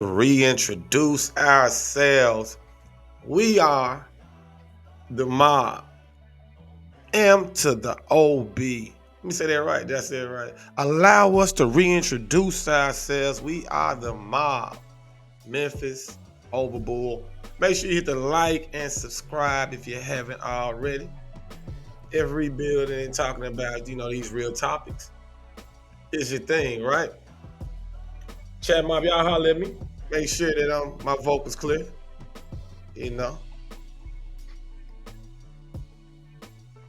Reintroduce ourselves. We are the mob. M to the OB. Let me say that right. That's it right. Allow us to reintroduce ourselves. We are the mob. Memphis, Overbull. Make sure you hit the like and subscribe if you haven't already. Every building talking about, these real topics is your thing, right? Chat mob, y'all holler at me. Make sure that my vocals clear. You know.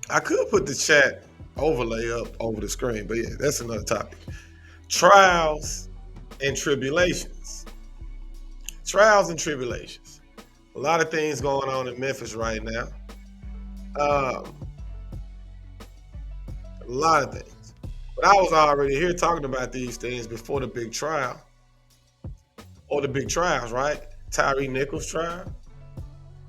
I could put the chat overlay up over the screen, but yeah, that's another topic. Trials and tribulations. Trials and tribulations. A lot of things going on in Memphis right now. A lot of things. But I was already here talking about these things before the big trial. Or the big trials, right? Tyre Nichols trial.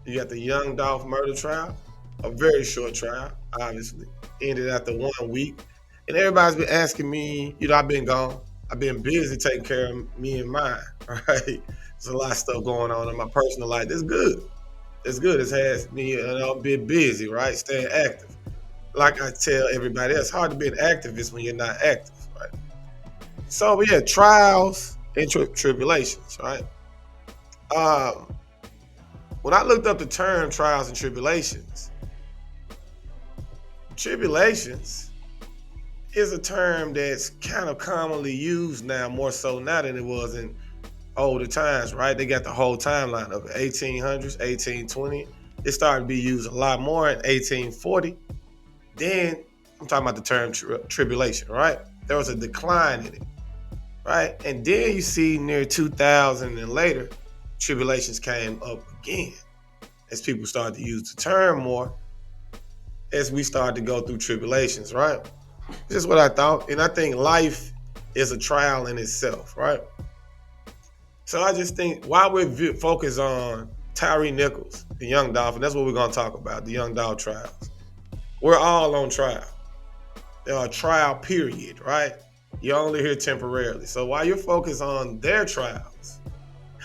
You got the young Dolph murder trial. A very short trial, obviously. Ended after 1 week. And everybody's been asking me, I've been gone. I've been busy taking care of me and mine, right? There's a lot of stuff going on in my personal life. It's good. It's good. It has me been busy, right? Staying active. Like I tell everybody, it's hard to be an activist when you're not active, right? So, yeah, trials and tribulations, right? When I looked up the term trials and tribulations is a term that's kind of commonly used now, more so now than it was in older times, right? They got the whole timeline of it, 1800s, 1820. It started to be used a lot more in 1840. Then I'm talking about the term tribulation, right? There was a decline in it, right? And then you see near 2000 and later, tribulations came up again as people started to use the term more as we started to go through tribulations, right? This is what I thought. And I think life is a trial in itself, right? So I just think while we're focused on Tyre Nichols, the young Dolph, and that's what we're going to talk about, the young Dolph trials. We're all on trial. They're a trial period, right? You're only here temporarily. So while you're focused on their trials,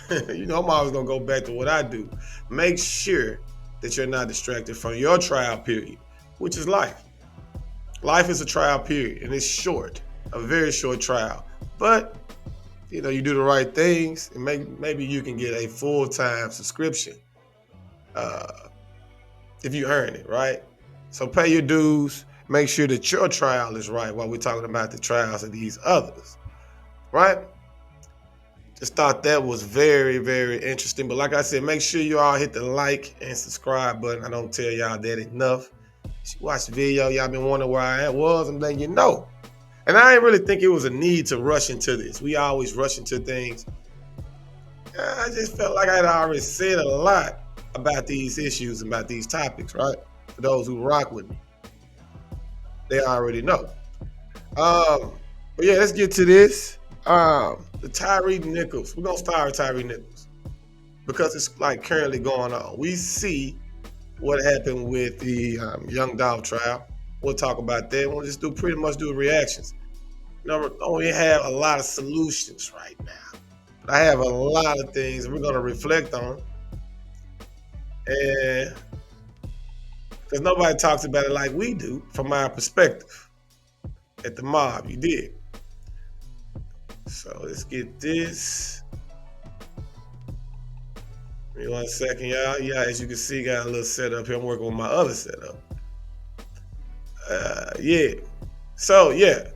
I'm always going to go back to what I do. Make sure that you're not distracted from your trial period, which is life. Life is a trial period, and it's short, a very short trial. But, you do the right things, and maybe you can get a full-time subscription if you earn it, right? So pay your dues. Make sure that your trial is right while we're talking about the trials of these others, right? Just thought that was very, very interesting. But like I said, make sure you all hit the like and subscribe button. I don't tell y'all that enough. Watch the video. Y'all been wondering where I was. I'm letting you know. And I didn't really think it was a need to rush into this. We always rush into things. I just felt like I'd already said a lot about these issues, about these topics, right? For those who rock with me, they already know. But yeah, let's get to this. The Tyre Nichols. We're gonna start with Tyre Nichols because it's like currently going on. We see what happened with the young Dolph trial. We'll talk about that. We'll just pretty much do reactions. We have a lot of solutions right now, but I have a lot of things we're gonna reflect on, and because nobody talks about it like we do from our perspective at the mob. You did. So let's get this. Give me 1 second, y'all. Yeah, as you can see, got a little setup here. I'm working with my other setup. Yeah. So, yeah.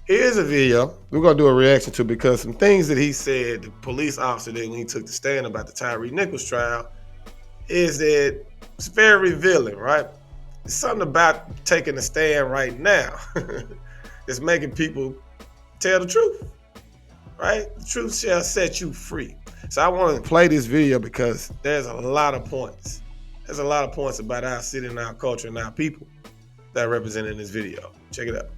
Here's a video we're going to do a reaction to because some things that he said, the police officer did when he took the stand about the Tyre Nichols trial, is that it's very revealing, right? It's something about taking a stand right now that's making people tell the truth. Right? The truth shall set you free. So I want to play this video because there's a lot of points. There's a lot of points about our city and our culture and our people that are represented in this video. Check it out.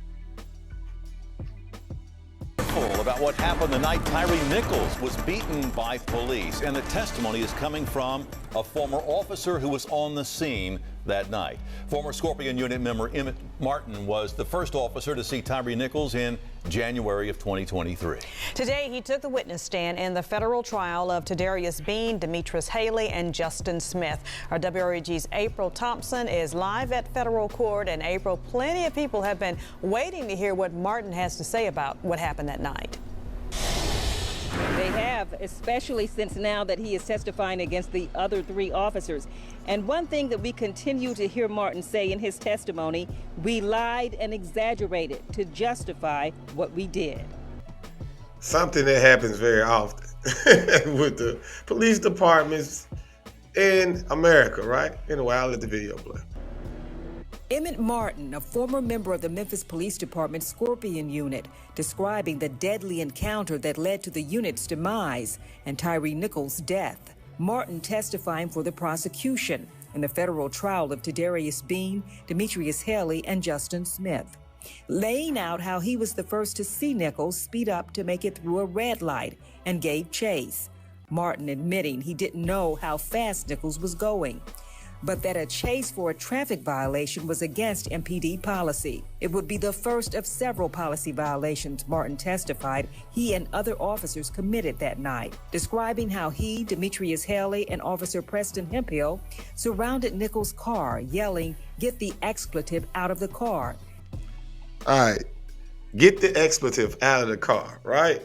About what happened the night Tyre Nichols was beaten by police, and the testimony is coming from a former officer who was on the scene that night. Former Scorpion Unit member Emmett Martin was the first officer to see Tyre Nichols in January of 2023. Today, he took the witness stand in the federal trial of Tadarius Bean, Demetrius Haley, and Justin Smith. Our WREG's April Thompson is live at federal court. And April, plenty of people have been waiting to hear what Martin has to say about what happened that night. They have, especially since now that he is testifying against the other 3 officers. And one thing that we continue to hear Martin say in his testimony, we lied and exaggerated to justify what we did. Something that happens very often with the police departments in America, right? Anyway, I'll let the video play. Emmett Martin, a former member of the Memphis Police Department's Scorpion Unit, describing the deadly encounter that led to the unit's demise and Tyre Nichols' death. Martin testifying for the prosecution in the federal trial of Tadarius Bean, Demetrius Haley, and Justin Smith, laying out how he was the first to see Nichols speed up to make it through a red light and gave chase. Martin admitting he didn't know how fast Nichols was going, but that a chase for a traffic violation was against MPD policy. It would be the first of several policy violations Martin testified he and other officers committed that night, describing how he, Demetrius Haley, and Officer Preston Hemphill surrounded Nichols' car, yelling, "Get the expletive out of the car." All right, get the expletive out of the car, right?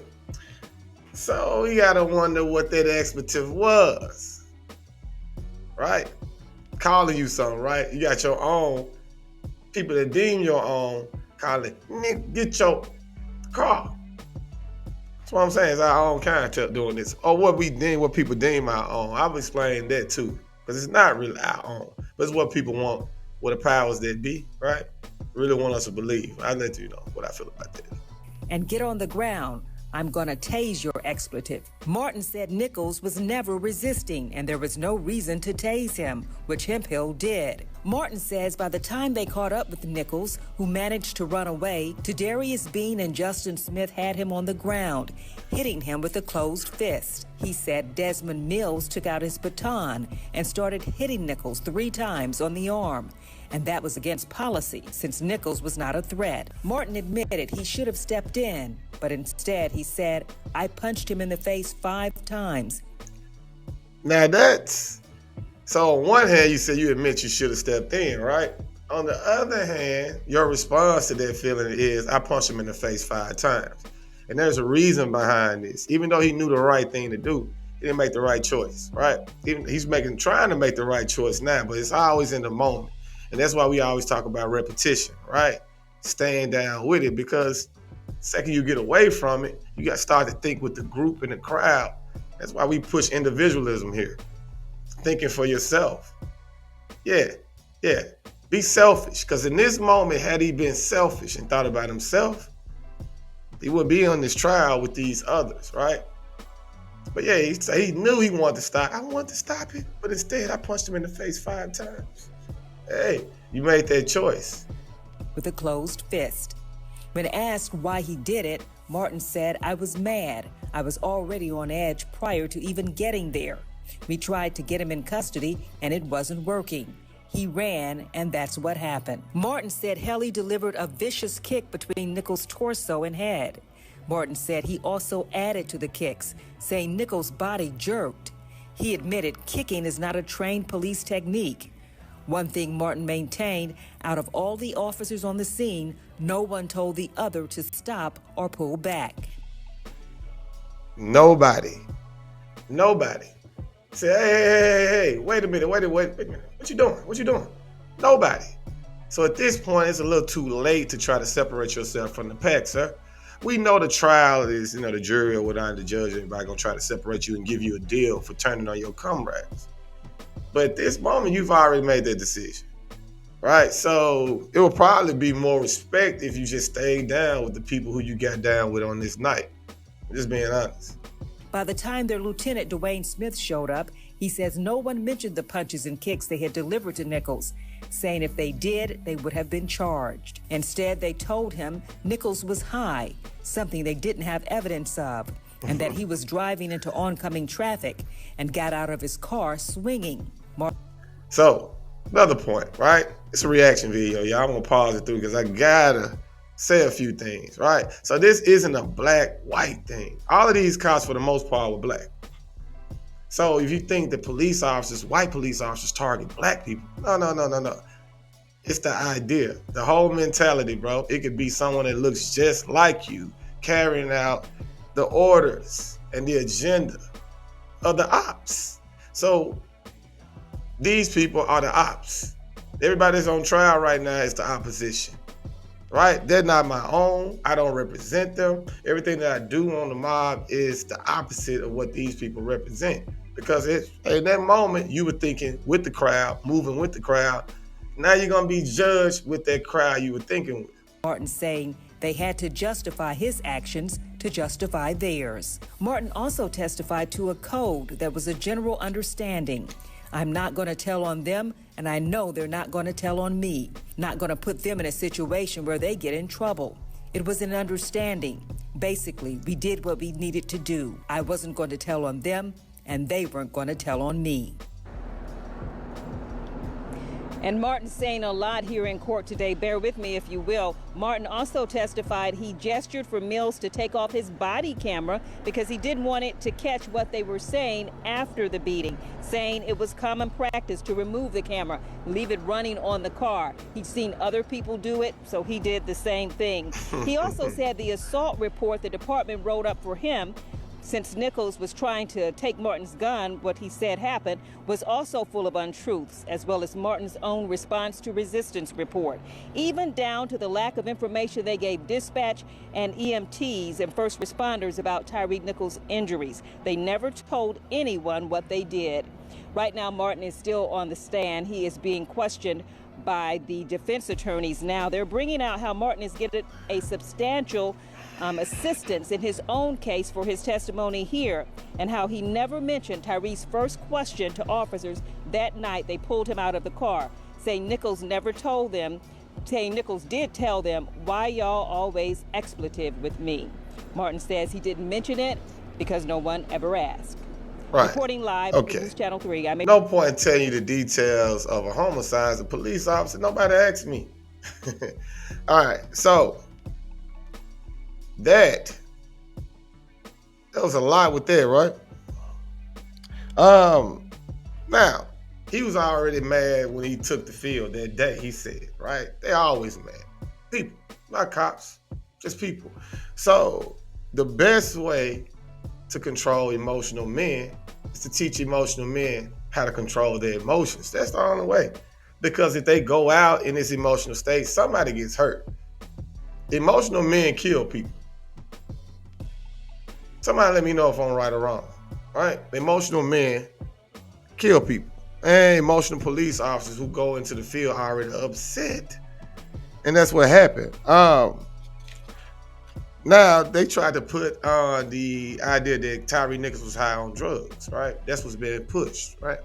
So you gotta wonder what that expletive was, right? Calling you something, right? You got your own people that deem your own, calling, "Nick, get your car." That's what I'm saying. It's our own concept doing this, or what people deem our own. I've explained that too, because it's not really our own, but it's what people want, what the powers that be, right? Really want us to believe. I'll let you know what I feel about that. And get on the ground. I'm gonna tase your expletive. Martin said Nichols was never resisting and there was no reason to tase him, which Hemphill did. Martin says by the time they caught up with Nichols, who managed to run away, Tadarius Bean and Justin Smith had him on the ground, hitting him with a closed fist. He said Desmond Mills took out his baton and started hitting Nichols 3 times on the arm. And that was against policy, since Nichols was not a threat. Martin admitted he should have stepped in, but instead he said, "I punched him in the face 5 times. Now so on one hand, you say you admit you should have stepped in, right? On the other hand, your response to that feeling is, I punched him in the face 5 times. And there's a reason behind this. Even though he knew the right thing to do, he didn't make the right choice, right? He's trying to make the right choice now, but it's always in the moment. And that's why we always talk about repetition, right? Staying down with it, because the second you get away from it, you got to start to think with the group and the crowd. That's why we push individualism here. Thinking for yourself. Yeah. Be selfish, because in this moment, had he been selfish and thought about himself, he would be on this trial with these others, right? But yeah, he knew he wanted to stop. I wanted to stop it, but instead I punched him in the face 5 times. Hey, you made that choice. With a closed fist. When asked why he did it, Martin said, "I was mad. I was already on edge prior to even getting there. We tried to get him in custody and it wasn't working. He ran and that's what happened." Martin said Haley delivered a vicious kick between Nichols' torso and head. Martin said he also added to the kicks, saying Nichols' body jerked. He admitted kicking is not a trained police technique. One thing Martin maintained, out of all the officers on the scene, no one told the other to stop or pull back. Nobody. Say, hey, wait a minute. What you doing? Nobody. So at this point, it's a little too late to try to separate yourself from the pack, sir. We know the trial is, the jury or whatever, the judge, everybody gonna try to separate you and give you a deal for turning on your comrades. But at this moment, you've already made that decision, right? So it will probably be more respect if you just stayed down with the people who you got down with on this night. I'm just being honest. By the time their Lieutenant Dwayne Smith showed up, he says no one mentioned the punches and kicks they had delivered to Nichols, saying if they did, they would have been charged. Instead, they told him Nichols was high, something they didn't have evidence of, and that he was driving into oncoming traffic and got out of his car swinging. So Another point, right? It's a reaction video, y'all. I'm gonna pause it through because I gotta say a few things, right? So this isn't a black-white thing. All of these cops, for the most part, were black. So if you think that police officers, white police officers, target black people, no. It's the idea, the whole mentality, bro. It could be someone that looks just like you carrying out the orders and the agenda of the ops. So these people are the ops. Everybody that's on trial right now is the opposition, right? They're not my own. I don't represent them. Everything that I do on the mob is the opposite of what these people represent. Because in that moment, you were thinking with the crowd, moving with the crowd. Now you're going to be judged with that crowd you were thinking with. Martin saying they had to justify his actions to justify theirs. Martin also testified to a code that was a general understanding. I'm not going to tell on them, and I know they're not going to tell on me. Not going to put them in a situation where they get in trouble. It was an understanding. Basically, we did what we needed to do. I wasn't going to tell on them, and they weren't going to tell on me. And Martin saying a lot here in court today. Bear with me, if you will. Martin also testified he gestured for Mills to take off his body camera because he didn't want it to catch what they were saying after the beating, saying it was common practice to remove the camera, leave it running on the car. He'd seen other people do it, so he did the same thing. He also said the assault report the department wrote up for him, since Nichols was trying to take Martin's gun, what he said happened, was also full of untruths, as well as Martin's own response to resistance report, even down to the lack of information they gave dispatch and EMTs and first responders about Tyre Nichols' injuries. They never told anyone what they did. Right now, Martin is still on the stand. He is being questioned by the defense attorneys now. They're bringing out how Martin is getting a substantial assistance in his own case for his testimony here, and how he never mentioned Tyre's first question to officers that night they pulled him out of the car, saying Nichols never told them, saying Nichols did tell them, why y'all always expletive with me. Martin says he didn't mention it because no one ever asked. Right. Reporting live on News Channel 3. No point in telling you the details of a homicide as a police officer. Nobody asked me. All right, so there was a lot with that, right? Now, he was already mad when he took the field that day, he said, right? They always mad. People, not cops, just people. So the best way to control emotional men is to teach emotional men how to control their emotions. That's the only way. Because if they go out in this emotional state, somebody gets hurt. Emotional men kill people. Somebody let me know if I'm right or wrong, right? Emotional men kill people. And emotional police officers who go into the field are already upset. And that's what happened. Now, they tried to put on the idea that Tyre Nichols was high on drugs, right? That's what's being pushed, right?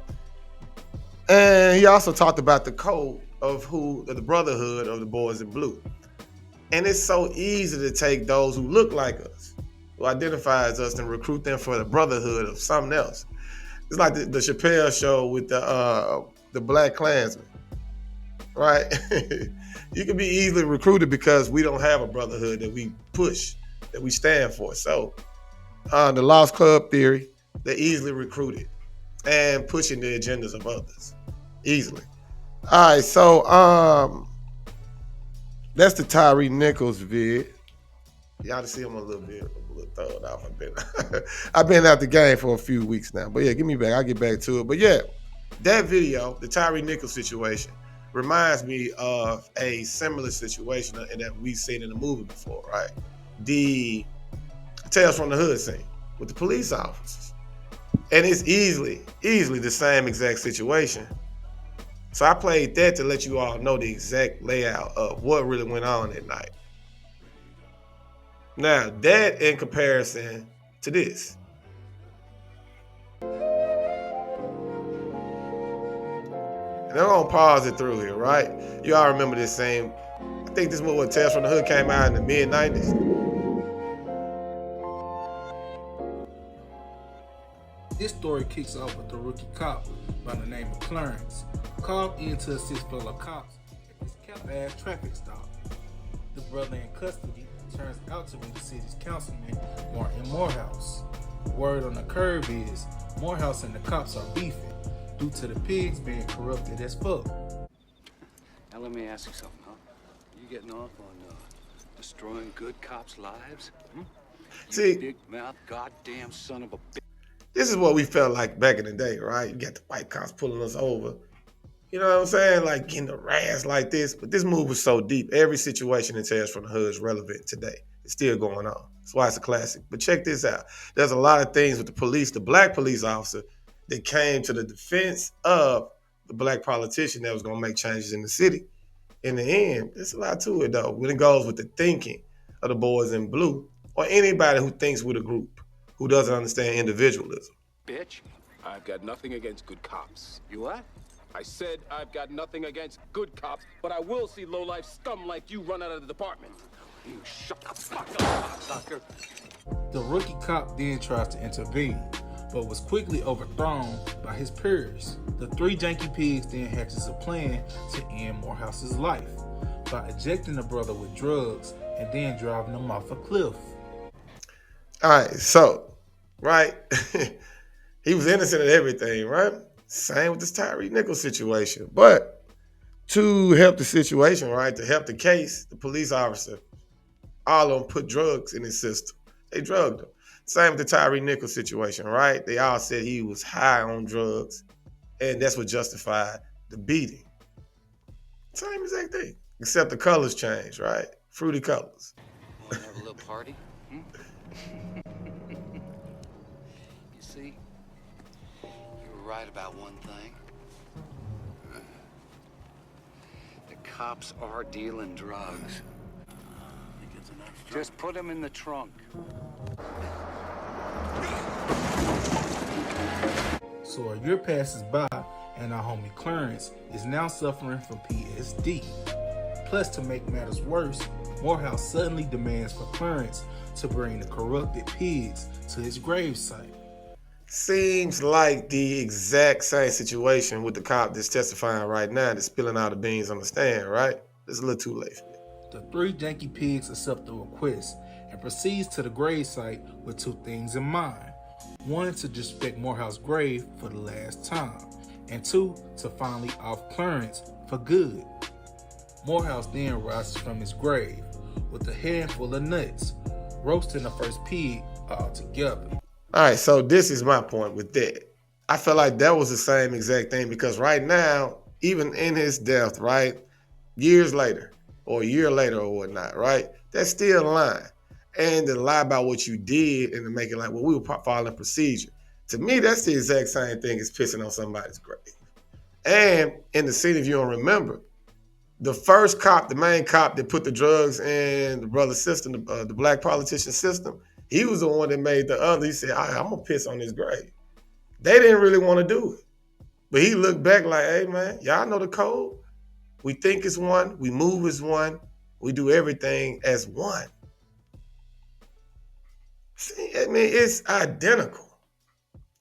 And he also talked about the code of the brotherhood of the boys in blue. And it's so easy to take those who look like us, who identify as us, and recruit them for the brotherhood of something else. It's like the Chappelle show with the Black Klansman, right? You can be easily recruited because we don't have a brotherhood that we push, that we stand for. So the Lost Club theory, they're easily recruited and pushing the agendas of others easily. All right, so that's the Tyre Nichols vid. Y'all see him a little bit, a little thrown off. I've been out the game for a few weeks now. But yeah, give me back. I'll get back to it. But yeah, that video, the Tyre Nichols situation, reminds me of a similar situation that we've seen in the movie before, right? The Tales from the Hood scene with the police officers. And it's easily the same exact situation. So I played that to let you all know the exact layout of what really went on that night. Now, that in comparison to this. And I'm gonna pause it through here, right? You all remember this scene. I think this movie, Tales from the Hood, came out in the mid-90s. This story story kicks off with the rookie cop by the name of Clarence, called in to assist fellow cops at this cap-ass traffic stop. The brother in custody turns out to be the city's councilman, Martin Morehouse. Word on the curb is Morehouse and the cops are beefing due to the pigs being corrupted as fuck. Now let me ask you something, huh? You getting off on destroying good cops' lives? Hmm? See, big mouth, goddamn son of a bitch. this is what we felt like back in the day, right? You got the white cops pulling us over. You know what I'm saying? Like getting harassed like this. But this move was so deep. Every situation in Tales from the Hood is relevant today. It's still going on. That's why it's a classic. But check this out. There's a lot of things with the police, the black police officer that came to the defense of the black politician that was going to make changes in the city. In the end, there's a lot to it, though, when it goes with the thinking of the boys in blue or anybody who thinks with a group, who doesn't understand individualism. Bitch. I've got nothing against good cops. You what? I said I've got nothing against good cops, but I will see low-life scum like you run out of the department. You shut the fuck up, cocksucker. The rookie cop then tries to intervene, but was quickly overthrown by his peers. The three janky pigs then hatches a plan to end Morehouse's life by ejecting the brother with drugs and then driving him off a cliff. All right, so, right, he was innocent of everything, right? Same with this Tyre Nichols situation. But to help the situation, right, to help the case, the police officer, all of them put drugs in his system. They drugged him. Same with the Tyre Nichols situation, right? They all said he was high on drugs, and that's what justified the beating. Same exact thing, except the colors changed, right? Fruity colors. Want to have a little party? Hmm? You see, you were right about one thing. The cops are dealing drugs. Just put them in the trunk. So a year passes by, and our homie Clarence is now suffering from PSD. Plus, to make matters worse, Morehouse suddenly demands for Clarence to bring the corrupted pigs to his gravesite. Seems like the exact same situation with the cop that's testifying right now that's spilling out the beans on the stand, right? It's a little too late for me. The three janky pigs accept the request and proceeds to the gravesite with two things in mind. One, to disrespect Morehouse's grave for the last time, and two, to finally off Clarence for good. Morehouse then rises from his grave with a handful of nuts, roasting the first pig all together. All right, so this is my point with that. I feel like that was the same exact thing because right now, even in his death, right, years later, or a year later or whatnot, right? That's still lying. And to lie about what you did and to make it like, well, we were following procedure. To me, that's the exact same thing as pissing on somebody's grave. And in the scene, if you don't remember, the first cop, the main cop that put the drugs in the brother's system, the black politician system, he was the one that made the other. He said, I'm going to piss on his grave. They didn't really want to do it. But he looked back like, hey, man, y'all know the code. We think it's one. We move as one. We do everything as one. See, I mean, it's identical.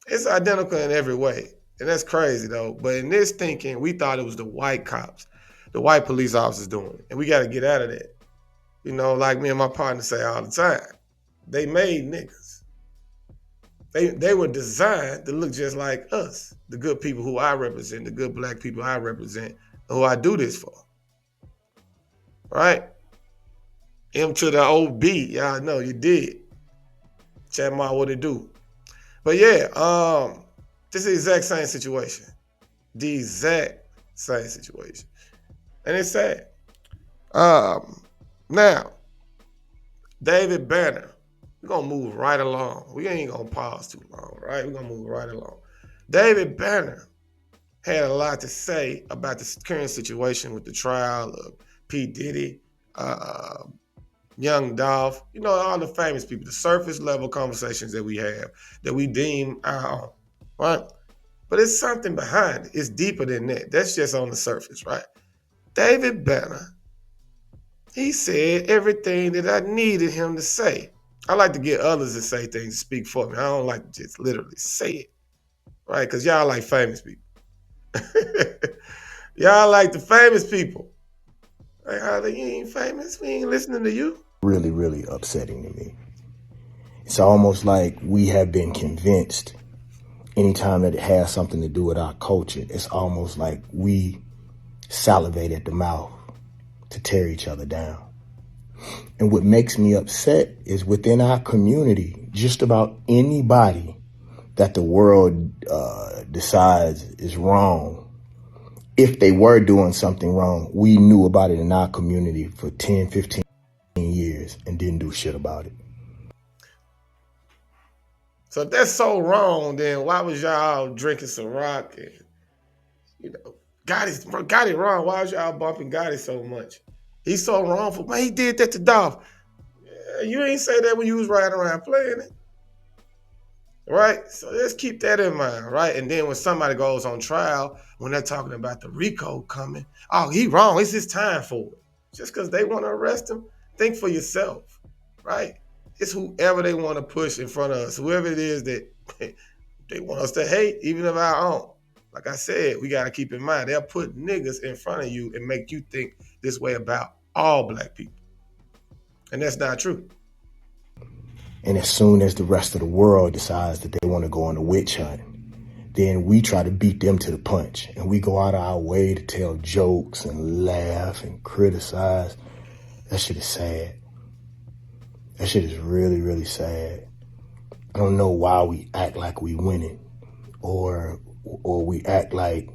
It's identical in every way. And that's crazy, though. But in this thinking, we thought it was the white cops, the white police officers doing it. And we got to get out of that. You know, like me and my partner say all the time, they made niggas. They were designed to look just like us, the good people who I represent, the good black people I represent, who I do this for, right? M to the OB, y'all know you did. Chat my what it do. But yeah, this is the exact same situation. The exact same situation. And it's sad. Now, David Banner, we're gonna move right along. We ain't gonna pause too long, right? We're gonna move right along. David Banner had a lot to say about the current situation with the trial of P. Diddy, young Dolph, you know, all the famous people, the surface level conversations that we have, that we deem our own, right? But it's something behind it. It's deeper than that. That's just on the surface, right? David Banner, he said everything that I needed him to say. I like to get others to say things, speak for me. I don't like to just literally say it. right? Because y'all like famous people. Y'all like the famous people. Like, how you ain't famous? We ain't listening to you. Really, really upsetting to me. It's almost like we have been convinced anytime that it has something to do with our culture, it's almost like we salivate at the mouth to tear each other down. And what makes me upset is within our community, just about anybody that the world decides is wrong, if they were doing something wrong, we knew about it in our community for 10, 15 years and didn't do shit about it. So if that's so wrong, then why was y'all drinking some rock and, got it wrong? Why was y'all bumping Gotti so much? He's so wrongful. Man, he did that to Dolph. Yeah, you ain't say that when you was riding around playing it. Right? So let's keep that in mind, right? And then when somebody goes on trial, when they're talking about the RICO coming, oh, he wrong. It's his time for it. Just because they want to arrest him, think for yourself, right? It's whoever they want to push in front of us, whoever it is that they want us to hate, even of our own. Like I said, we got to keep in mind, they'll put niggas in front of you and make you think this way about all black people. And that's not true. And as soon as the rest of the world decides that they want to go on a witch hunt, then we try to beat them to the punch. And we go out of our way to tell jokes and laugh and criticize. That shit is sad. That shit is really, really sad. I don't know why we act like we winning or we act like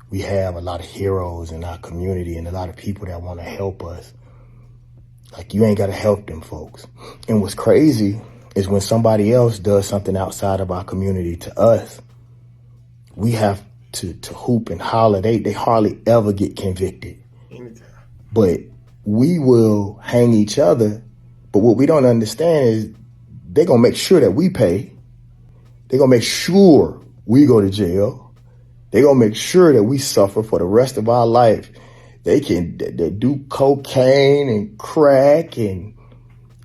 we have a lot of heroes in our community and a lot of people that want to help us. Like, you ain't got to help them folks. And what's crazy is when somebody else does something outside of our community to us, we have to hoop and holler. They hardly ever get convicted. But we will hang each other. But what we don't understand is they're going to make sure that we pay. They're going to make sure we go to jail. They're going to make sure that we suffer for the rest of our life. They can do cocaine and crack and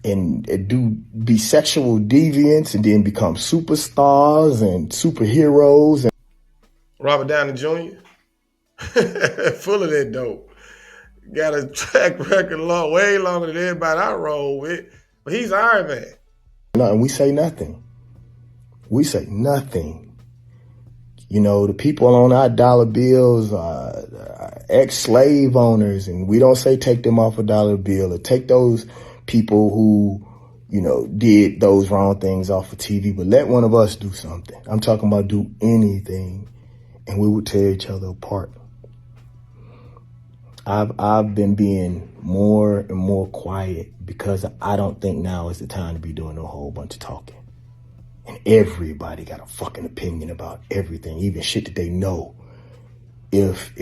be sexual deviants and then become superstars and superheroes. And Robert Downey Jr. full of that dope. Got a track record way longer than everybody I roll with. But he's Iron Man. No, and we say nothing. We say nothing. The people on our dollar bills are ex-slave owners, and we don't say take them off a dollar bill or take those people who, did those wrong things off of TV, but let one of us do something. I'm talking about do anything, and we would tear each other apart. I've been being more and more quiet because I don't think now is the time to be doing a whole bunch of talking. And everybody got a fucking opinion about everything, even shit that they know. If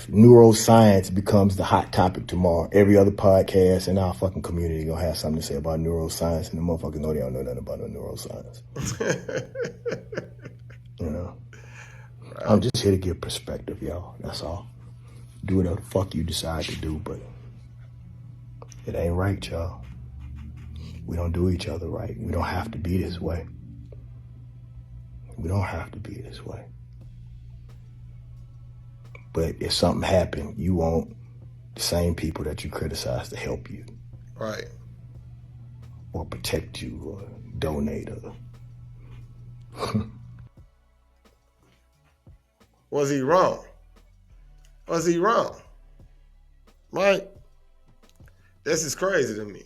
neuroscience becomes the hot topic tomorrow, every other podcast in our fucking community gonna have something to say about neuroscience, and the motherfuckers know they don't know nothing about no neuroscience. I'm just here to give perspective, y'all. That's all. Do whatever the fuck you decide to do, but it ain't right, y'all. We don't do each other right. We don't have to be this way. We don't have to be this way. But if something happened, you want the same people that you criticize to help you. Right. Or protect you or donate or... Was he wrong? Was he wrong? Right? This is crazy to me.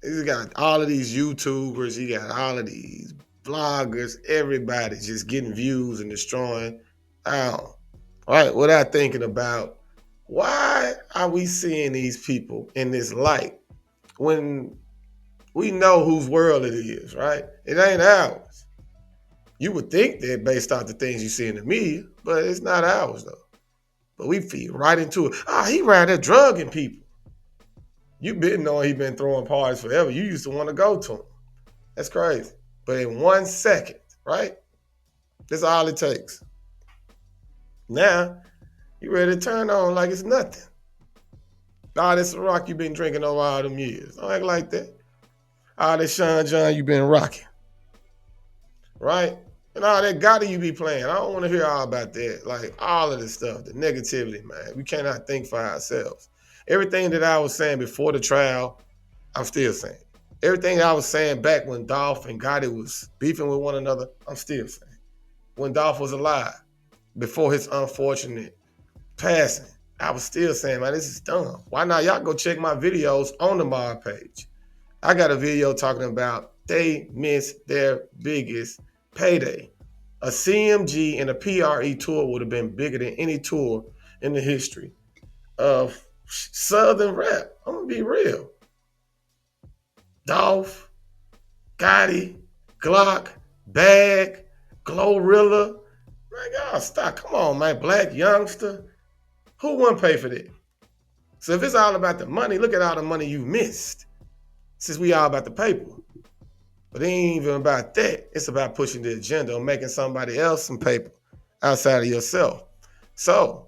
He's got all of these YouTubers, he got all of these bloggers, everybody just getting views and destroying out. Right? Without thinking about why are we seeing these people in this light when we know whose world it is, right? It ain't ours. You would think that based off the things you see in the media, but it's not ours though. But we feed right into it. He ran there drugging people. You been knowing he been throwing parties forever. You used to want to go to him. That's crazy. But in 1 second, right? That's all it takes. Now, you ready to turn on like it's nothing. This rock you been drinking over all them years. Don't act like that. This Sean John you been rocking. Right? And all that gotta you be playing. I don't want to hear all about that. Like all of this stuff, the negativity, man. We cannot think for ourselves. Everything that I was saying before the trial, I'm still saying. Everything I was saying back when Dolph and Gotti was beefing with one another, I'm still saying. When Dolph was alive, before his unfortunate passing, I was still saying, man, this is dumb. Why not? Y'all go check my videos on the Mob page. I got a video talking about they missed their biggest payday. A CMG and a PRE tour would have been bigger than any tour in the history of Southern rap. I'm gonna be real. Dolph, Gotti, Glock, Bag, Glorilla. Man, y'all stop. Come on, man. Black Youngster. Who wouldn't pay for that? So if it's all about the money, look at all the money you missed. Since we all about the paper. But it ain't even about that. It's about pushing the agenda or making somebody else some paper outside of yourself. So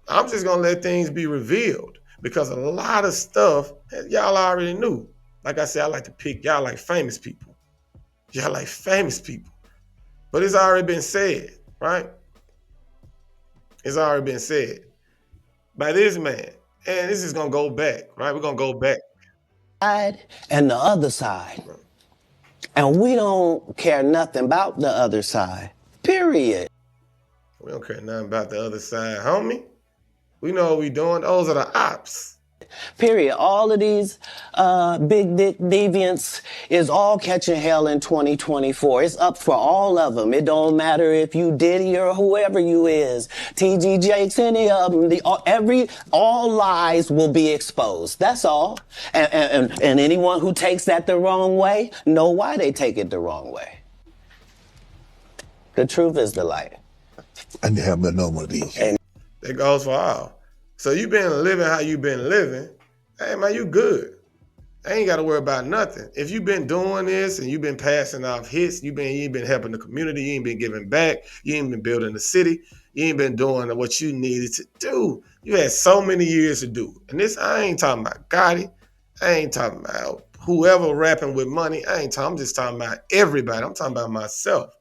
I'm just gonna let things be revealed because a lot of stuff y'all already knew. Like I said, I like to pick y'all like famous people. Y'all like famous people. But it's already been said, right? It's already been said by this man. And this is gonna go back, right? We're gonna go back. And the other side. And we don't care nothing about the other side, period. We don't care nothing about the other side, homie. We know what we doing. Those are the ops. Period. All of these big dick deviants is all catching hell in 2024. It's up for all of them. It don't matter if you Diddy or whoever you is. TG Jakes, any of them. All lies will be exposed. That's all. And anyone who takes that the wrong way, know why they take it the wrong way. The truth is the light. I need to have another one of these. That goes for all. So you been living how you been living, hey man, you good. I ain't gotta worry about nothing. If you been doing this and you been passing off hits, you ain't been helping the community, you ain't been giving back, you ain't been building the city, you ain't been doing what you needed to do. You had so many years to do it. And this, I ain't talking about Gotti, I ain't talking about whoever rapping with money, I'm just talking about everybody. I'm talking about myself.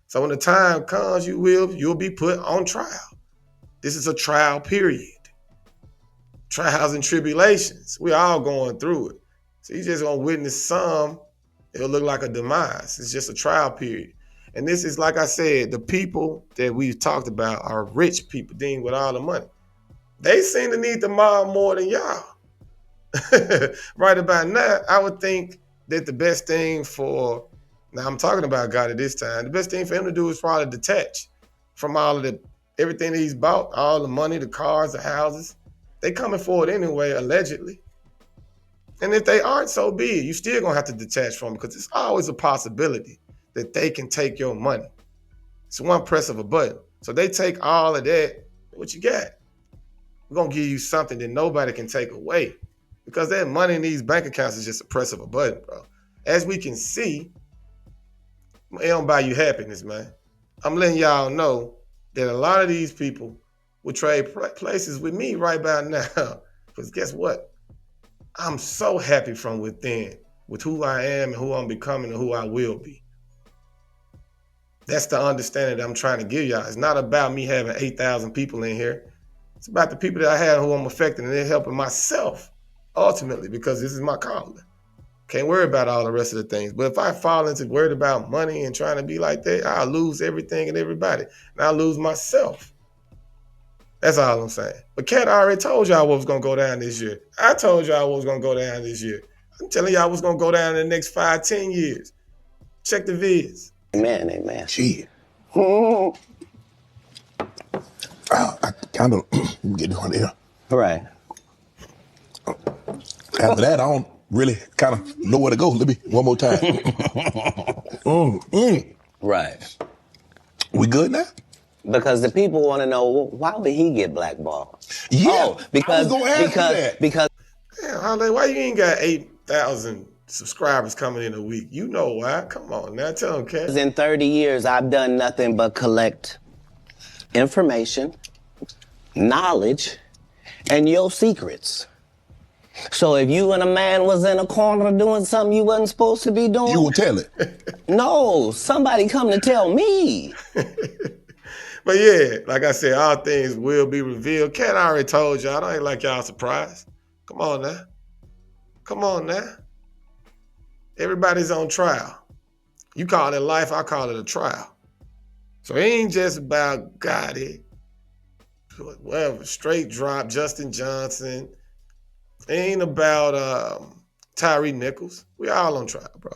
So when the time comes, you'll be put on trial. This is a trial period. Trials and tribulations. We all going through it. So you just gonna witness some, it'll look like a demise. It's just a trial period. And this is, like I said, the people that we've talked about are rich people dealing with all the money. They seem to need the mob more than y'all. Right about now, I would think that the best thing for, now I'm talking about God at this time, the best thing for him to do is probably detach from all of everything that he's bought, all the money, the cars, the houses. They coming forward anyway, allegedly. And if they aren't, so be it. You still gonna have to detach from them because it's always a possibility that they can take your money. It's one press of a button. So they take all of that, what you got? We're gonna give you something that nobody can take away because that money in these bank accounts is just a press of a button, bro. As we can see, it don't buy you happiness, man. I'm letting y'all know that a lot of these people will trade places with me right about now. Because guess what? I'm so happy from within with who I am and who I'm becoming and who I will be. That's the understanding that I'm trying to give y'all. It's not about me having 8,000 people in here. It's about the people that I have who I'm affecting and they're helping myself ultimately because this is my calling. Can't worry about all the rest of the things. But if I fall into worried about money and trying to be like that, I'll lose everything and everybody. And I'll lose myself. That's all I'm saying. But Cat already told y'all what was going to go down this year. I told y'all what was going to go down this year. I'm telling y'all what's going to go down in the next 5, 10 years. Check the vids. Amen. Gee. I kind of get on there. Right. After that, I don't really kind of know where to go. Let me, one more time. Right. We good now? Because the people want to know, why would he get blackballed? Yeah, I was going to ask you that. Because Damn, Holly, why you ain't got 8,000 subscribers coming in a week? You know why. Come on now, tell them, Cat. in 30 years, I've done nothing but collect information, knowledge, and your secrets. So if you and a man was in a corner doing something you wasn't supposed to be doing, You will tell it. No, somebody come to tell me. But yeah, like I said, all things will be revealed. Cat already told y'all. I ain't like y'all surprised. Come on now. Come on now. Everybody's on trial. You call it life, I call it a trial. So it ain't just about Gotti, whatever, straight drop, Justin Johnson. It ain't about Tyre Nichols. We all on trial, bro.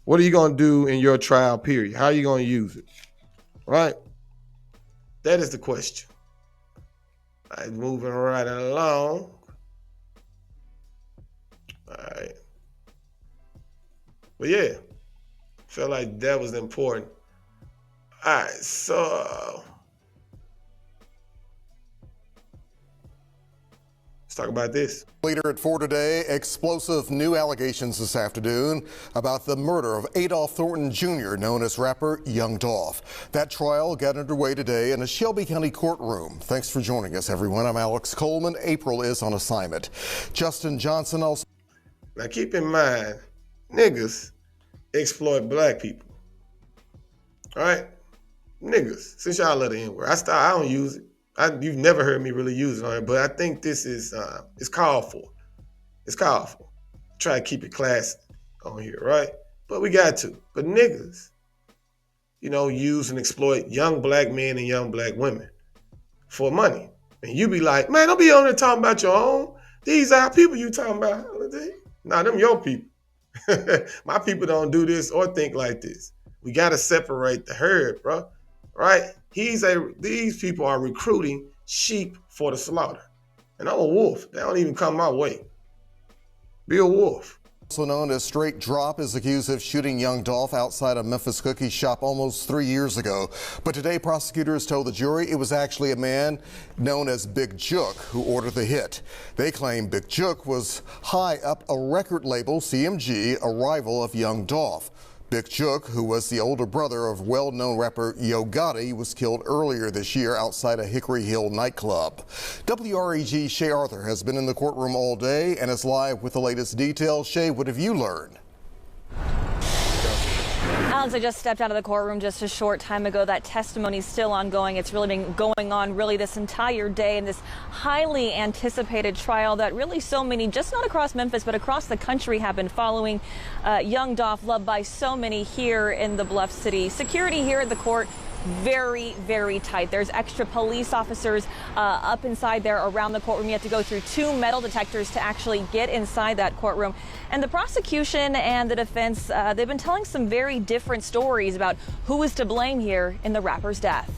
What are you going to do in your trial period? How are you going to use it? Right? That is the question. All right, moving right along. All right. But yeah, felt like that was important. All right, so let's talk about this. Leader at 4 today, explosive new allegations this afternoon about the murder of Adolph Thornton Jr., known as rapper Young Dolph. That trial got underway today in a Shelby County courtroom. Thanks for joining us, everyone. I'm Alex Coleman. April is on assignment. Justin Johnson also. Now keep in mind, niggas exploit black people. All right? Niggas, since y'all love the N-word, I don't use it. You've never heard me really use it on it, but I think this is, it's called for. It's called for. Try to keep it classy on here, right? But we got to. But niggas, use and exploit young black men and young black women for money. And you be like, man, don't be on there talking about your own. These are people you talking about. Nah, them your people. My people don't do this or think like this. We got to separate the herd, bro. Right? These people are recruiting sheep for the slaughter. And I'm a wolf. They don't even come my way. Be a wolf. Also known as Straight Drop, is accused of shooting young Dolph outside a Memphis cookie shop almost 3 years ago. But today, prosecutors told the jury it was actually a man known as Big Jook who ordered the hit. They claim Big Jook was high up a record label, CMG, a rival of young Dolph. Big Jook, who was the older brother of well-known rapper Yo Gotti, was killed earlier this year outside a Hickory Hill nightclub. WREG Shay Arthur has been in the courtroom all day and is live with the latest details. Shay, what have you learned? Alex, I just stepped out of the courtroom just a short time ago. That testimony is still ongoing. It's really been going on this entire day in this highly anticipated trial that really so many, just not across Memphis, but across the country, have been following. Young Dolph, loved by so many here in the Bluff City. Security here at the court, very, very tight. There's extra police officers up inside there around the courtroom. You have to go through 2 metal detectors to actually get inside that courtroom. And the prosecution and the defense, they've been telling some very different stories about who is to blame here in the rapper's death.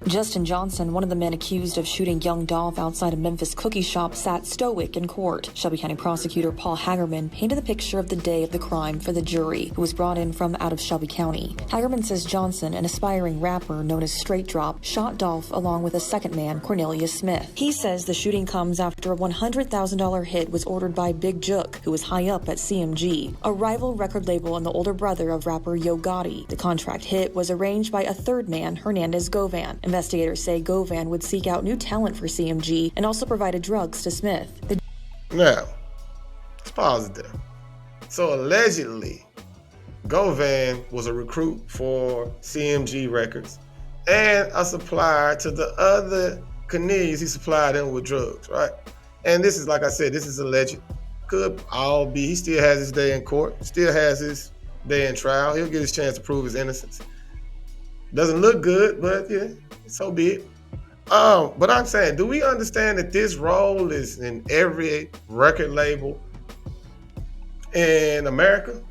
Justin Johnson, one of the men accused of shooting young Dolph outside a Memphis cookie shop, sat stoic in court. Shelby County prosecutor Paul Hagerman painted the picture of the day of the crime for the jury, who was brought in from out of Shelby County. Hagerman says Johnson, an aspiring rapper known as Straight Drop, shot Dolph along with a second man, Cornelius Smith. He says the shooting comes after a $100,000 hit was ordered by Big Jook, who was high up at CMG, a rival record label and the older brother of rapper Yo Gotti. The contract hit was arranged by a third man, Hernandez Govan. Investigators say Govan would seek out new talent for CMG and also provided drugs to Smith. Now, let's pause it there. So allegedly, Govan was a recruit for CMG Records and a supplier to the other Cornelius. He supplied them with drugs, right? And this is, like I said, this is alleged. Could all be. He still has his day in court, still has his day in trial. He'll get his chance to prove his innocence. Doesn't look good, but yeah, so be it. But I'm saying, do we understand that this role is in every record label in America?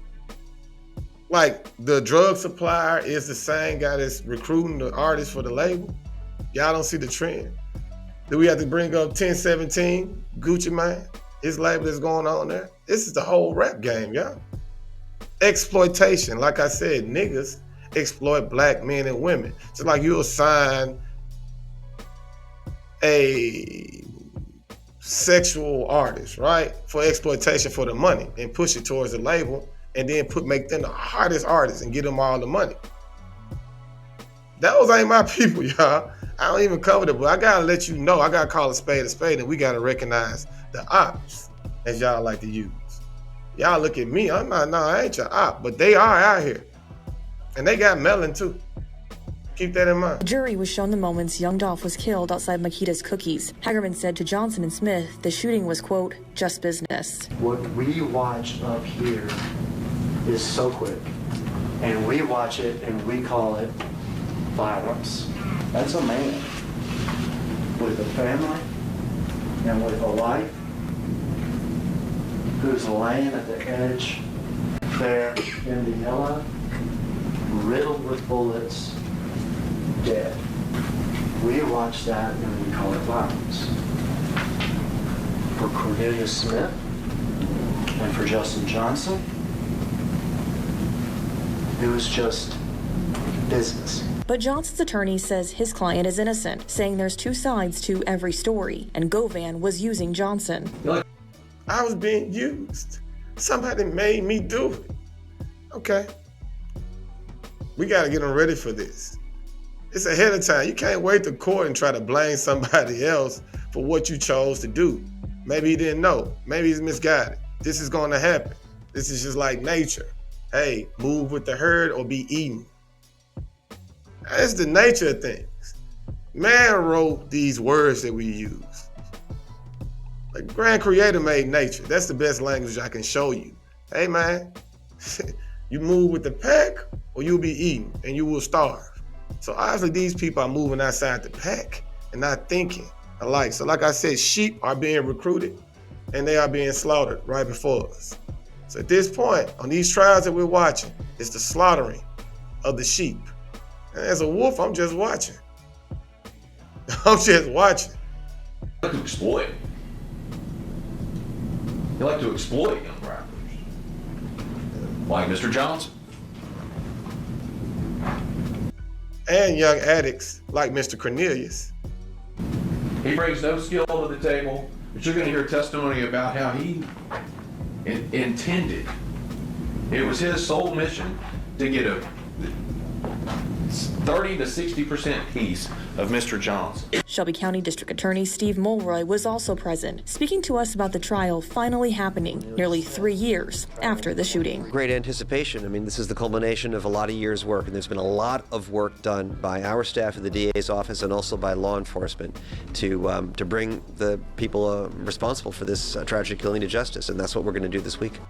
Like, the drug supplier is the same guy that's recruiting the artists for the label. Y'all don't see the trend. Do we have to bring up 1017, Gucci Mane, his label that's going on there? This is the whole rap game, y'all. Exploitation, like I said, niggas exploit black men and women. Just like you'll sign a sexual artist, right, for exploitation for the money and push it towards the label and then make them the hottest artists and get them all the money. Those ain't my people, y'all. I don't even cover the book. I gotta let you know. I gotta call a spade, and we gotta recognize the ops, as y'all like to use. Y'all look at me. I'm not. No, I ain't your op, but they are out here, and they got melon too. Keep that in mind. The jury was shown the moments young Dolph was killed outside Makita's Cookies. Hagerman said to Johnson and Smith the shooting was, quote, just business. What we watch up here is so quick, and we watch it and we call it violence. That's a man with a family and with a life who's laying at the edge there in the yellow, riddled with bullets, dead. We watch that and we call it violence. For Cornelius Smith and for Justin Johnson, it was just business. But Johnson's attorney says his client is innocent, saying there's two sides to every story, and Govan was using Johnson. I was being used. Somebody made me do it. Okay. We got to get them ready for this. It's ahead of time. You can't wait to court and try to blame somebody else for what you chose to do. Maybe he didn't know. Maybe he's misguided. This is going to happen. This is just like nature. Hey, move with the herd or be eaten. That's the nature of things. Man wrote these words that we use. The grand creator made nature. That's the best language I can show you. Hey man, you move with the pack or you'll be eaten and you will starve. So obviously these people are moving outside the pack and not thinking alike. So like I said, sheep are being recruited and they are being slaughtered right before us. So at this point, on these trials that we're watching, it's the slaughtering of the sheep. And as a wolf, I'm just watching. I'm just watching. You like to exploit. You like to exploit young rappers. Like Mr. Johnson. And young addicts like Mr. Cornelius. He brings no skill to the table, but you're going to hear testimony about how he intended. It was his sole mission to get a 30 to 60% piece of Mr. Johnson. Shelby County District Attorney Steve Mulroy was also present, speaking to us about the trial finally happening nearly 3 years after the shooting. Great anticipation. I mean, this is the culmination of a lot of years' work, and there's been a lot of work done by our staff at the DA's office and also by law enforcement to bring the people responsible for this tragic killing to justice, and that's what we're going to do this week.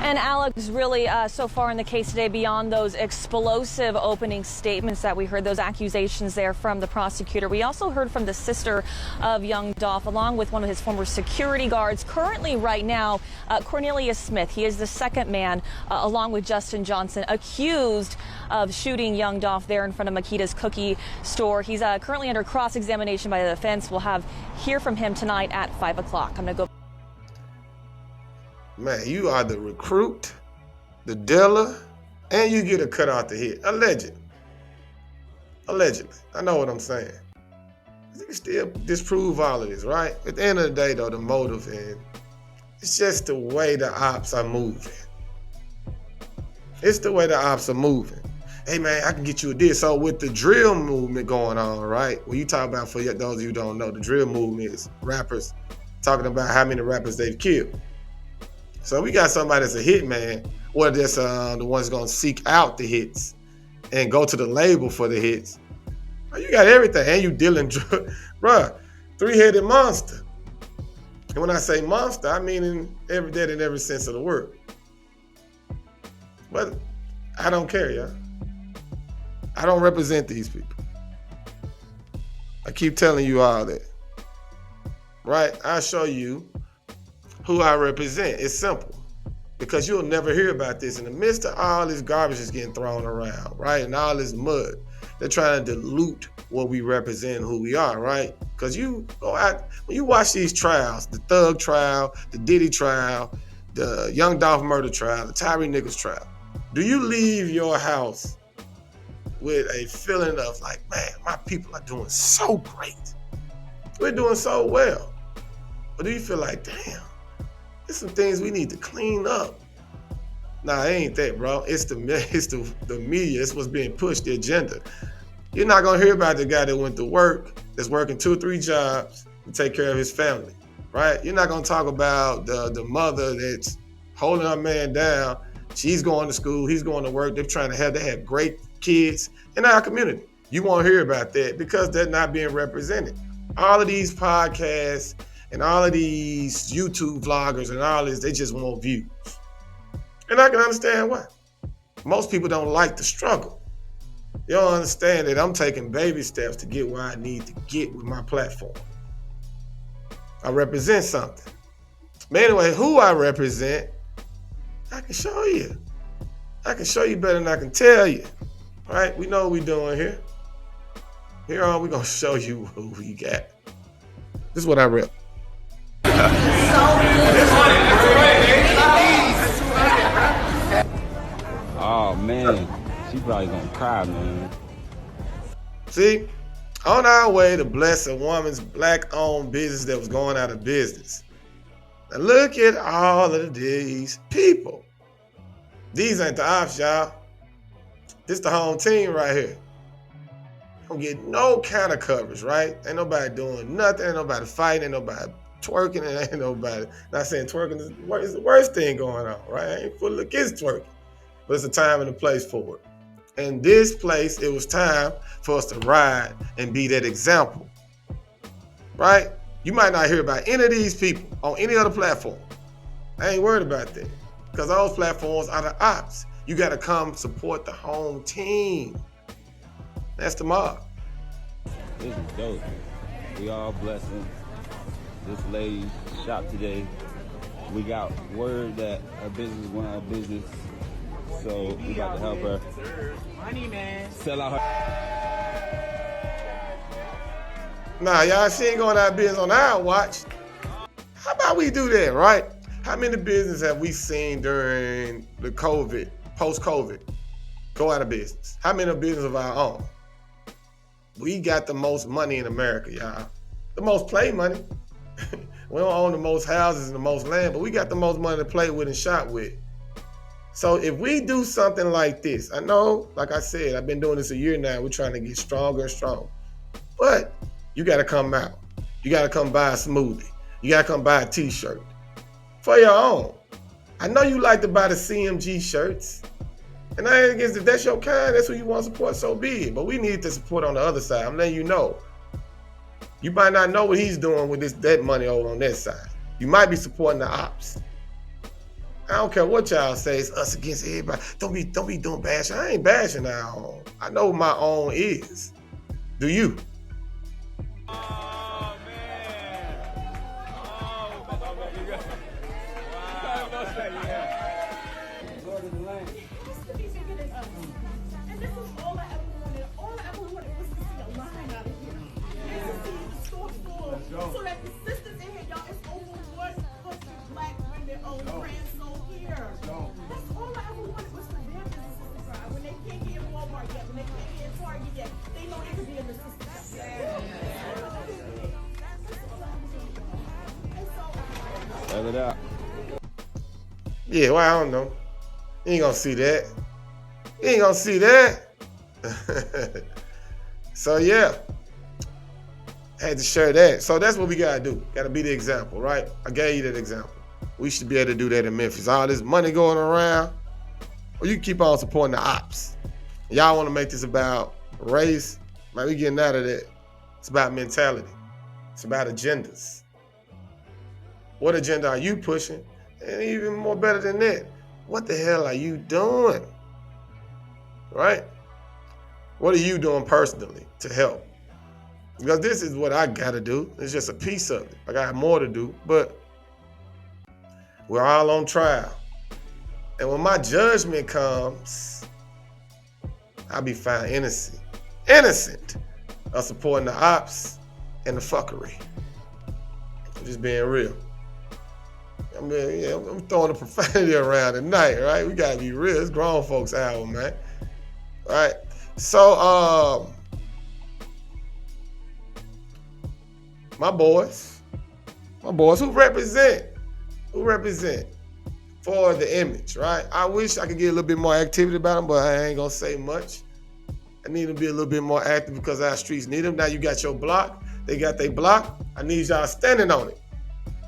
And Alex, really, so far in the case today, beyond those explosive opening statements that we heard, those accusations there from the prosecutor, we also heard from the sister of young Dolph, along with one of his former security guards. Currently, right now, Cornelius Smith, he is the second man, along with Justin Johnson, accused of shooting young Dolph there in front of Makita's cookie store. He's currently under cross-examination by the defense. We'll hear from him tonight at 5 o'clock. I'm going to go. Man, you are the recruit, the dealer, and you get a cut out the hit. Allegedly. Allegedly. I know what I'm saying. You can still disprove all of this, right? At the end of the day, though, the motive, and it's just the way the ops are moving. It's the way the ops are moving. Hey, man, I can get you a deal. So with the drill movement going on, right? When you talk about, for those of you who don't know, the drill movement is rappers talking about how many rappers they've killed. So we got somebody that's a hitman, or that's the one's gonna seek out the hits and go to the label for the hits. You got everything, and you dealing, bruh, three-headed monster. And when I say monster, I mean in every sense of the word. But I don't care, y'all. I don't represent these people. I keep telling you all that, right? I'll show you who I represent. It's simple, because you'll never hear about this in the midst of all this garbage that's getting thrown around, right? And all this mud. They're trying to dilute what we represent, who we are, right? Because you go out, when you watch these trials, the Thug trial, the Diddy trial, the Young Dolph murder trial, the Tyre Nichols trial, do you leave your house with a feeling of like, man, my people are doing so great. We're doing so well. Or do you feel like, damn, there's some things we need to clean up? Nah, it ain't that, bro. It's the media. It's what's being pushed, the agenda. You're not gonna hear about the guy that went to work, that's working 2 or 3 jobs to take care of his family, right? You're not gonna talk about the mother that's holding her man down. She's going to school, he's going to work. They have great kids in our community. You won't hear about that because they're not being represented. All of these podcasts and all of these YouTube vloggers and all this, they just want views. And I can understand why. Most people don't like the struggle. You don't understand that I'm taking baby steps to get where I need to get with my platform. I represent something. But anyway, who I represent, I can show you. I can show you better than I can tell you. Right? We know what we're doing here. Here on, we're going to show you who we got. This is what I rep. Oh, man. She probably going to cry, man. See? On our way to bless a woman's black-owned business that was going out of business. Now look at all of these people. These ain't the ops, y'all. This the home team right here. Don't get no kind of coverage, right? Ain't nobody doing nothing. Ain't nobody fighting. Ain't nobody twerking. And ain't nobody, not saying twerking is the worst thing going on, right? I ain't fully against twerking. But it's a time and a place for it. And this place, it was time for us to ride and be that example, right? You might not hear about any of these people on any other platform. I ain't worried about that because those platforms are the ops. You got to come support the home team. That's the mob. This is dope. We all blessing. This lady shop today. We got word that her business went out of business. So we about to help her money, man. Sell out her. Nah, y'all, she ain't going out of business on our watch. How about we do that, right? How many businesses have we seen during the COVID, post-COVID, go out of business? How many businesses of our own? We got the most money in America, y'all. The most play money. We don't own the most houses and the most land, but we got the most money to play with and shop with. So if we do something like this, I know, like I said, I've been doing this a year now. We're trying to get stronger and stronger. But you got to come out. You got to come buy a smoothie. You got to come buy a t-shirt for your own. I know you like to buy the CMG shirts. And I ain't against, if that's your kind, that's who you want to support, so be it. But we need to support on the other side. I'm letting you know. You might not know what he's doing with that money over on that side. You might be supporting the ops. I don't care what y'all say, it's us against everybody. Don't be doing bashing. I ain't bashing our own. I know what my own is. Do you? Oh, man. Lord of the land. And this is all I ever wanted. All I ever wanted was to see a line out of here. To see the store full. So that the sisters in here, y'all, it's over one black women own brand sold here. That's all I ever wanted was for their businesses to thrive. When they can't get in Walmart yet, when they can't get in Target yet, they know they can be in the system. Spell it out. Yeah, well, I don't know. You ain't gonna see that. You ain't gonna see that. So yeah, had to share that. So that's what we gotta do. Gotta be the example, right? I gave you that example. We should be able to do that in Memphis. All this money going around, or you can keep on supporting the ops. Y'all want to make this about race? Man, we getting out of that. It's about mentality. It's about agendas. What agenda are you pushing? And even more better than that, what the hell are you doing? Right? What are you doing personally to help? Because this is what I gotta do. It's just a piece of it. I got more to do, but we're all on trial. And when my judgment comes, I'll be found innocent of supporting the ops and the fuckery. I'm just being real. I'm throwing the profanity around tonight, right? We gotta be real. It's grown folks hour, man. All right. So my boys who represent for the image, right? I wish I could get a little bit more activity about them, but I ain't gonna say much. I need them to be a little bit more active because our streets need them. Now you got your block, they got their block. I need y'all standing on it.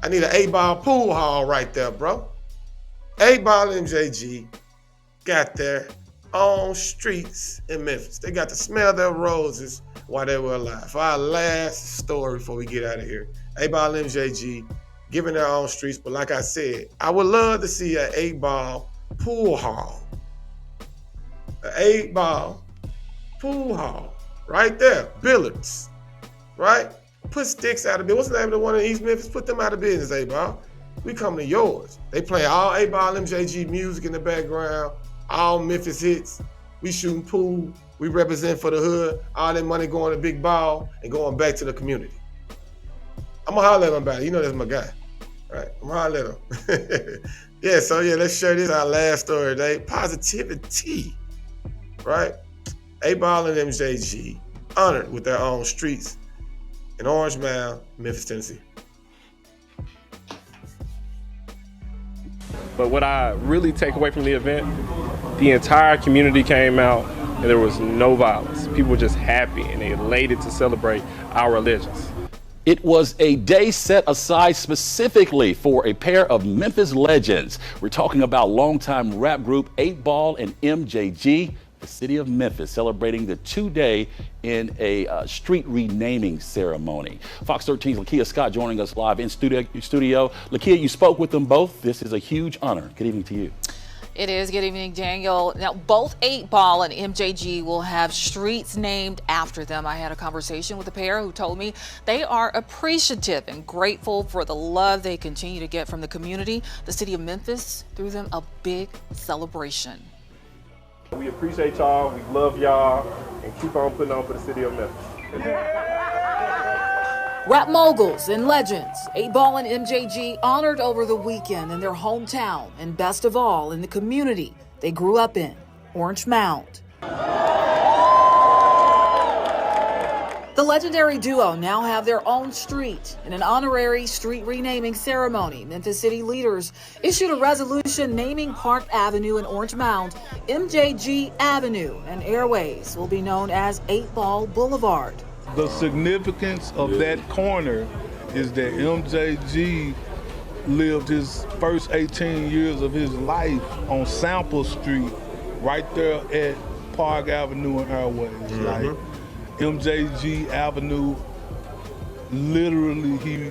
I need an 8-ball pool hall right there, bro. 8-ball MJG got their own streets in Memphis. They got to smell their roses while they were alive. For our last story before we get out of here, 8-ball MJG giving their own streets. But like I said, I would love to see an 8-ball pool hall. An 8-ball pool hall right there. Billiards, right? Put sticks out of business. What's the name of the one in East Memphis? Put them out of business, 8-ball. We coming to yours. They play all 8-ball MJG music in the background, all Memphis hits. We shooting pool. We represent for the hood. All that money going to big ball and going back to the community. I'm gonna holler at him about it. You know that's my guy, right? I'm gonna holler at him. Yeah, so yeah, let's share this, our last story today. Positivity, right? 8-ball and MJG honored with their own streets in Orange Mound, Memphis, Tennessee. But what I really take away from the event, the entire community came out and there was no violence. People were just happy and they elated to celebrate our religions. It was a day set aside specifically for a pair of Memphis legends. We're talking about longtime rap group 8-Ball and MJG, the city of Memphis, celebrating the 2-day in a street renaming ceremony. Fox 13's Lakia Scott joining us live in studio. Lakia, you spoke with them both. This is a huge honor. Good evening to you. It is. Good evening, Daniel. Now, both 8-Ball and MJG will have streets named after them. I had a conversation with a pair who told me they are appreciative and grateful for the love they continue to get from the community. The city of Memphis threw them a big celebration. We appreciate y'all, we love y'all, and keep on putting on for the city of Memphis. Rap moguls and legends, 8-Ball and MJG honored over the weekend in their hometown and best of all in the community they grew up in, Orange Mound. The legendary duo now have their own street. In an honorary street renaming ceremony, Memphis city leaders issued a resolution naming Park Avenue in Orange Mound MJG Avenue, and Airways will be known as 8-Ball Boulevard. The significance of that corner is that MJG lived his first 18 years of his life on Sample Street, right there at Park Avenue and Airways. Like MJG Avenue, literally he,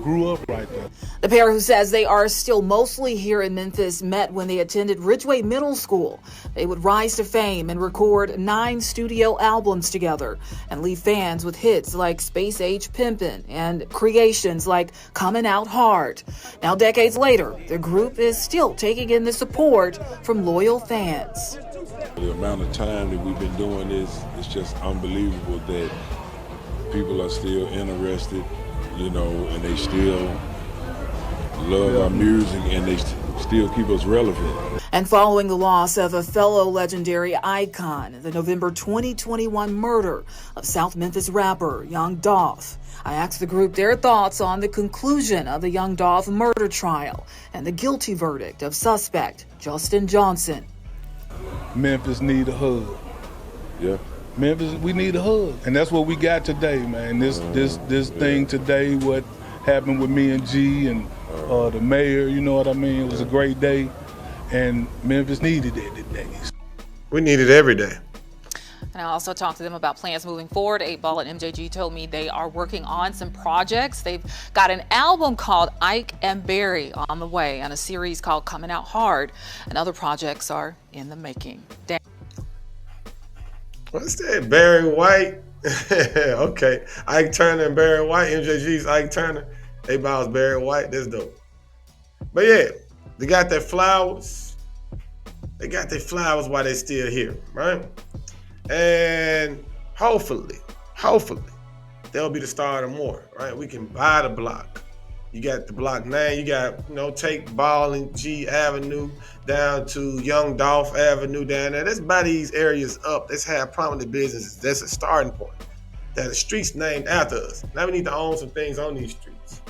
grew up right there. The pair, who says they are still mostly here in Memphis, met when they attended Ridgeway Middle School. They would rise to fame and record 9 studio albums together and leave fans with hits like Space Age Pimpin' and creations like Coming Out Hard. Now, decades later, the group is still taking in the support from loyal fans. The amount of time that we've been doing this, it's just unbelievable that people are still interested, and they still love our music and they still keep us relevant. And following the loss of a fellow legendary icon, the November 2021 murder of South Memphis rapper Young Dolph, I asked the group their thoughts on the conclusion of the Young Dolph murder trial and the guilty verdict of suspect Justin Johnson. Memphis need a hug. Yeah. Memphis, we need a hug. And that's what we got today, man. This thing today, what happened with me and G and the mayor, you know what I mean? It was a great day, and Memphis needed it today. We need it every day. And I also talked to them about plans moving forward. 8-Ball and MJG told me they are working on some projects. They've got an album called Ike and Barry on the way and a series called Coming Out Hard. And other projects are in the making. Dan. What's that? Barry White? Okay. Ike Turner and Barry White. MJG's Ike Turner. 8-Ball's Barry White. That's dope. But yeah, they got their flowers. They got their flowers while they're still here, right? And hopefully, they'll be the start of more, right? We can buy the block. You got the block 9, you got, take Ball and G Avenue down to Young Dolph Avenue down there. Let's buy these areas up. Let's have prominent businesses. That's a starting point. That the street's named after us. Now we need to own some things on these streets.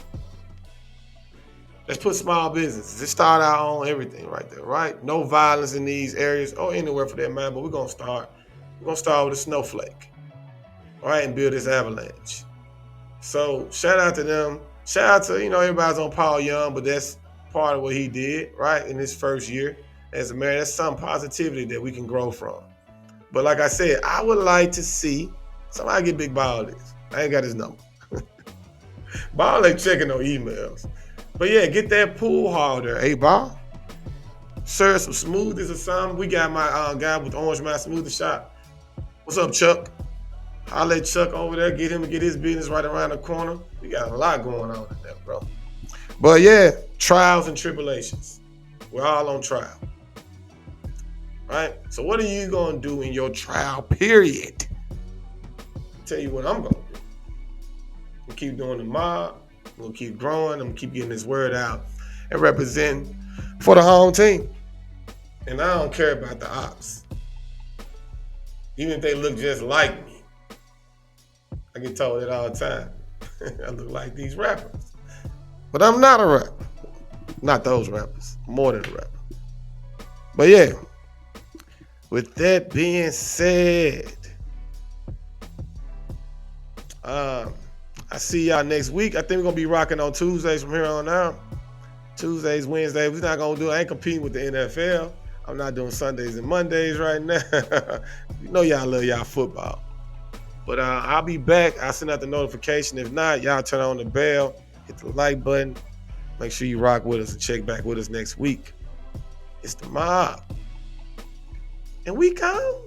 Let's put small businesses. Let's start our own everything right there, right? No violence in these areas or anywhere for that matter, but we're gonna start with a snowflake, all right, and build this avalanche. So shout out to them. Shout out to, everybody's on Paul Young, but that's part of what he did, right, in his first year as a mayor. That's some positivity that we can grow from. But like I said, I would like to see somebody get Big Ball this. I ain't got his number. Ball ain't checking no emails. But yeah, get that pool hall there. Hey, Ball. Serve some smoothies or something. We got my guy with the Orange Mountain Smoothie Shop. What's up, Chuck? I'll let Chuck over there, get him to get his business right around the corner. We got a lot going on in there, bro. But yeah, trials and tribulations. We're all on trial. Right? So what are you going to do in your trial period? I'll tell you what I'm going to do. I'm going to keep doing the mob. I'm going to keep growing. I'm going to keep getting this word out and representing for the home team. And I don't care about the ops. Even if they look just like me. I get told that all the time. I look like these rappers. But I'm not a rapper. Not those rappers. More than a rapper. But yeah. With that being said, I see y'all next week. I think we're going to be rocking on Tuesdays from here on out. Tuesdays, Wednesdays. We're not going to do, I ain't competing with the NFL. I'm not doing Sundays and Mondays right now. You know y'all love y'all football. But I'll be back. I'll send out the notification. If not, y'all turn on the bell, hit the like button. Make sure you rock with us and check back with us next week. It's the mob. And we come.